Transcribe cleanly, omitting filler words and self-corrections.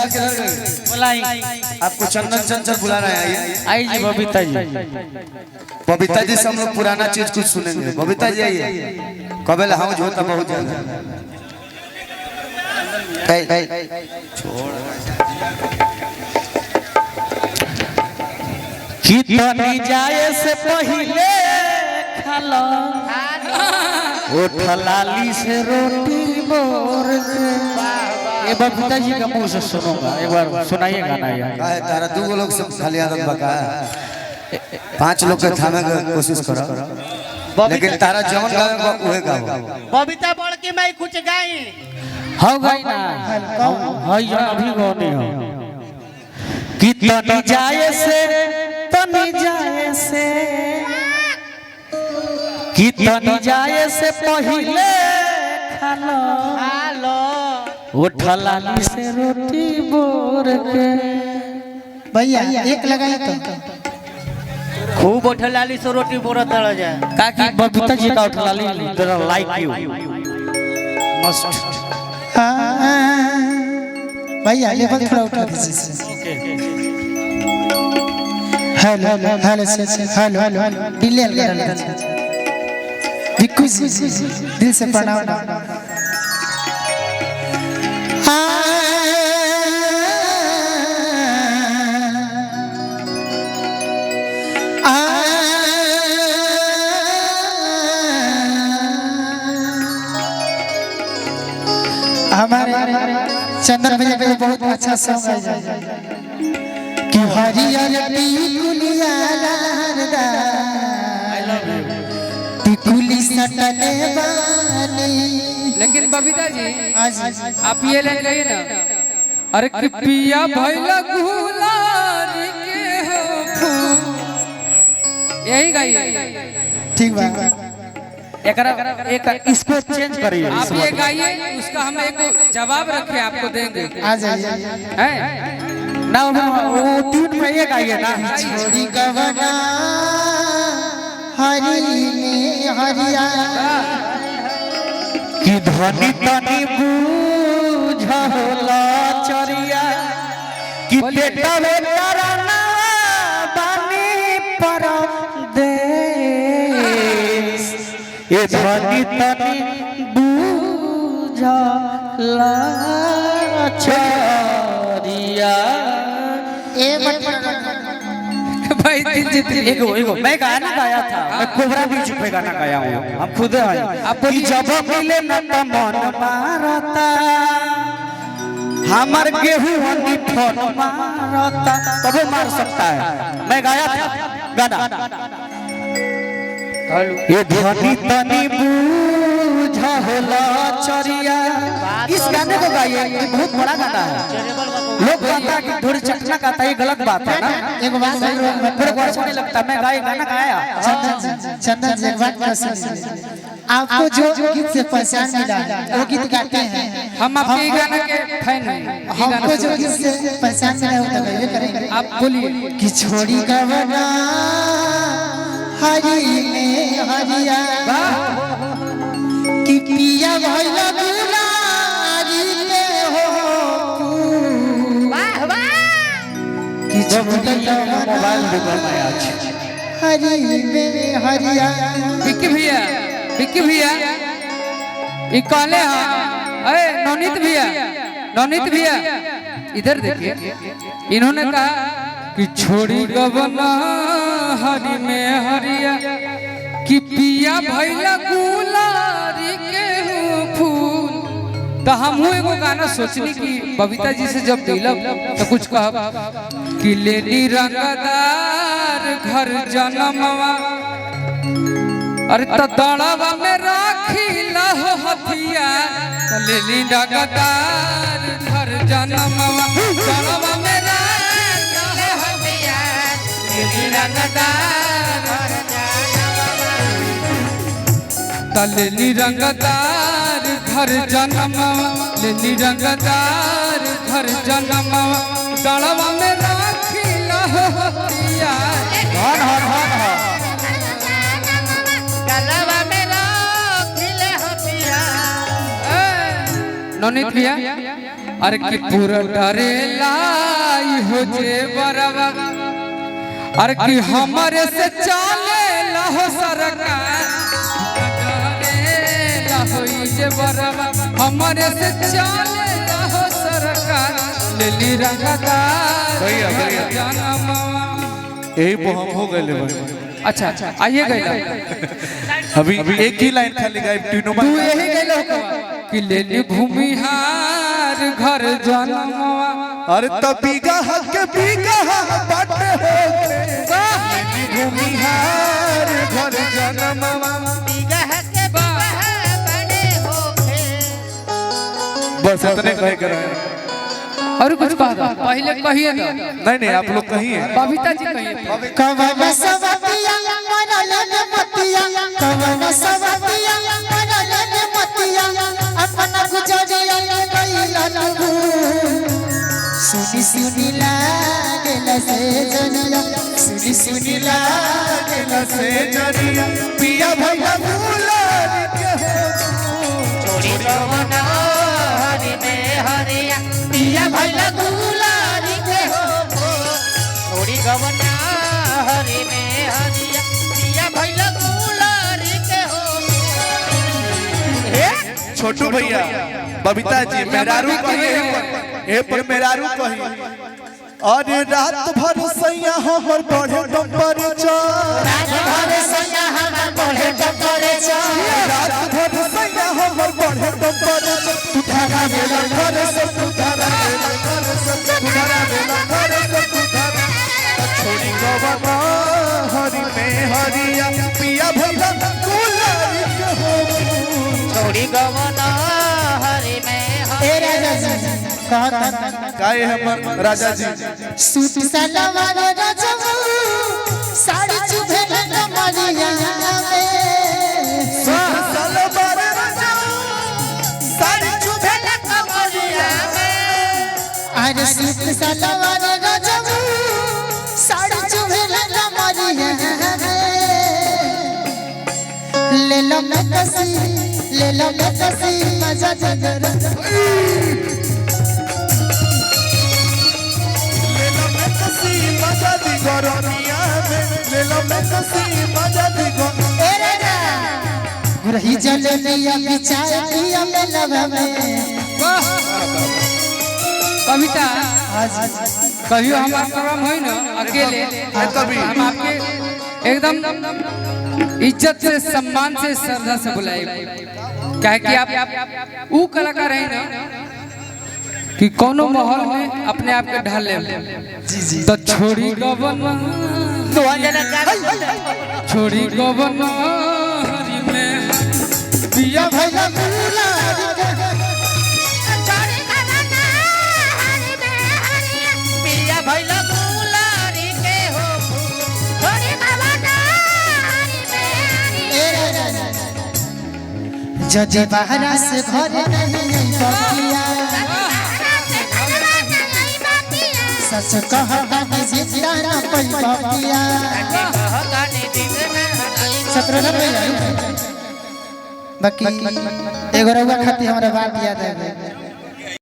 किधर गए? बुलाई आपको चंदन चंचल बुला रहे हैं, आइए। आई जी बबीता जी। बबीता जी से हम लोग पुराना चीज कुछ सुनेंगे। बबीता जी आइए। कबेला हाउस होता बहुत ज्यादा। कितनी जाए से पहले खाला लाली से रोटी मोर ये बबीता जी का मुंह से सुनूंगा, एक बार सुनाइए गाना यार। तारा दो लोग सब खाली आदम बका, 5 लोग के थामे के कोशिश करो, लेकिन तारा जवन गावे उहे गाओ। बबीता बोल के मैं कुछ गाई हो गई ना, हां ये अभी गाने हो। कितनी जाए से तनी जाए से, कितनी जाए से पहले खालो लाली से रोटी बोर के। भैया एक लगाई तो खूब उठल लाली से रोटी बोरा तड़ जाए। काकी बबीता जी का उठला ली तेरा लाइक यू मस्त। भैया लेवल थोड़ा उठा दीजिए। Hello hello hello hello delay लगा बिल्कुल दिल से प्रणाम। हमारे चंदन भैया का बहुत अच्छा सॉन्ग है कि हरियर टिकुलिया लारदा टिकुली सटले बानी। लेकिन बबीता जी आप ये लाइन गाइए ना, अरे कि पिया भइला गुलारी के हो फूल, यही गाइए। ठीक बा, एक इसको चेंज करिए। आप ये गाइए, उसका हम एक जवाब रखे आपको देंगे। आ जाइए हैं ना वो ट्यून में ये गाइए ना। छोड़ी कवना हरी में हरिया कि ध्वनि तनी बुझला चरिया कि बेटा बेटा ना बानी पर दे ये ध्वनि तनी बुझला चरिया। भाई दिल जीत एगो मैं गाना गाया था, मैं कोबरा म्यूजिक पे गाना गाया हूँ, हम खुद आप जब मिले न त मन मारता हमार गेहूं निठन मारता, कबो मार सकता है। मैं गाया था गाना ये ध्वनि तनी बुझला चरिया। इस गाने को गाइए, ये बहुत बड़ा गाना है। लोग कहता है कि थोड़ी चटना कहता है, ये गलत बात है ना। एक बात थोड़ा को अच्छा नहीं लगता। मैं गाना गाया। चंदन जी एक बात सुनिए, आपको जो गीत से पहचान मिला वो गीत गाते हैं। हम आपके गाना के फैन हैं। हमको जो गीत से पहचान मिला वो गाइए करेंगे। आप बोलिए कि छोड़ी कवना हरी में हरिया कि पिया भइला गुलारी के हो कि छोड़ी मोबाइल दुकान में आज हरी में हरिया। विक्की भैया, विक्की भैया ये कहले हाँ, अरे नवनीत भैया इधर देखिए, इन्होंने कहा कि छोड़ी गवना हरी में हरिया कि पिया भइला गुलारी के हो फूल। तो हम एगो गाना सोचनी कि बबीता जी से जब दिलब तो कुछ कहब कि लेडी रंगदार घर जनमवा, अरे तो दड़वा में राखी लहो हथिया, तो लेडी रंगदार घर जनमवा, दड़वा में राखी लहो हथिया, लेडी रंगदार घर जनमवा, तो लेडी रंगदार घर जनमवा, लेडी रंगदार घर जनमवा, दड़वा में राखी लहो हथिया। हर हर हर हर नवनीत भैया अरे कि पूरा डरेला हो जे बरवा अरे कि हमारे से चले हो सरकार डरेला हो जे बरवा हमारे से चले हो सरकार लेली रंगदार जनमवा यही वो हम हो गए अच्छा आइए गए अभी एक ही लाइन खाली गायब तीनों तू यही गए कि लेली भूमिहार घर जनमवा अरे तब बीघा के बीघा बाटे हो भूमिहार घर जनमवा बस इतने कहे कर और कुछ कहा पहले कहिए ना नहीं आप लोग कहिए बबीता जी कहिए कवन सवतिया मनल ने मतिया कवन सवतिया मनल ने मतिया अपना गुजरिया कइला लगू सुनी सुनी लागल से जनिया सुनी सुनी लागल से जरिया पिया भैया भूला के हो छोड़ी गवना हरि में हरिया पिया भइला गुलारी के हो छोड़ी गवना हरि में हरिया पिया भइल गुलारी के हो छोटू भैया बबीता जी मेहरारू कहिए ए पर मेहरारू कहिए अरे रात भर सैया हमर बढ़े टेम्परेचर रात भर सैया हमर बढ़े टेम्परेचर रात भर सैया हमर बढ़े टेम्परेचर तू धारा देला घर से तू धारा देला घर से तू धारा देला घर से तू धारा छोड़ी गवना हरि में हरिया पिया भैया गुलारी के हो छोड़ी गवना हरि में ए राजा जी कहता काहे हमर राजा जी सूट सलवार रजबू साड़ी चुभे कमरिया में सलवार साड़ी चुभे कमरिया में अरे सूट सलवार रजबू साड़ी चुभे कमरिया में ले लो मैं कसी मजा जगरा मजा दी गरनिया में ले लो मैं कसी मजा दी ए राजा गुरही जले मिया बिचार पिया में लगा में वाह कविता कहियो हमारा प्रोग्राम होई ना अकेले कभी हम आपके एकदम इज्जत से सम्मान से श्रद्धा से बुलाए क्या कि आप वो कलाकार है ना कि कोनो माहौल में अपने आप के ढाल ले तो छोड़ी गवना छोड़ी गवना हरि में पिया भैया गुलारी के छोड़ी गवना हरि में हरिया पिया भइल गुलारी के हो छोड़ी गवना हरि में हरिया ए राजा जजे बाहरा से घर नहीं बतिया सच कहता कि जिंदा ना कोई बतिया सत्रह बाकी एगो रउआ खाती हमरा बात याद है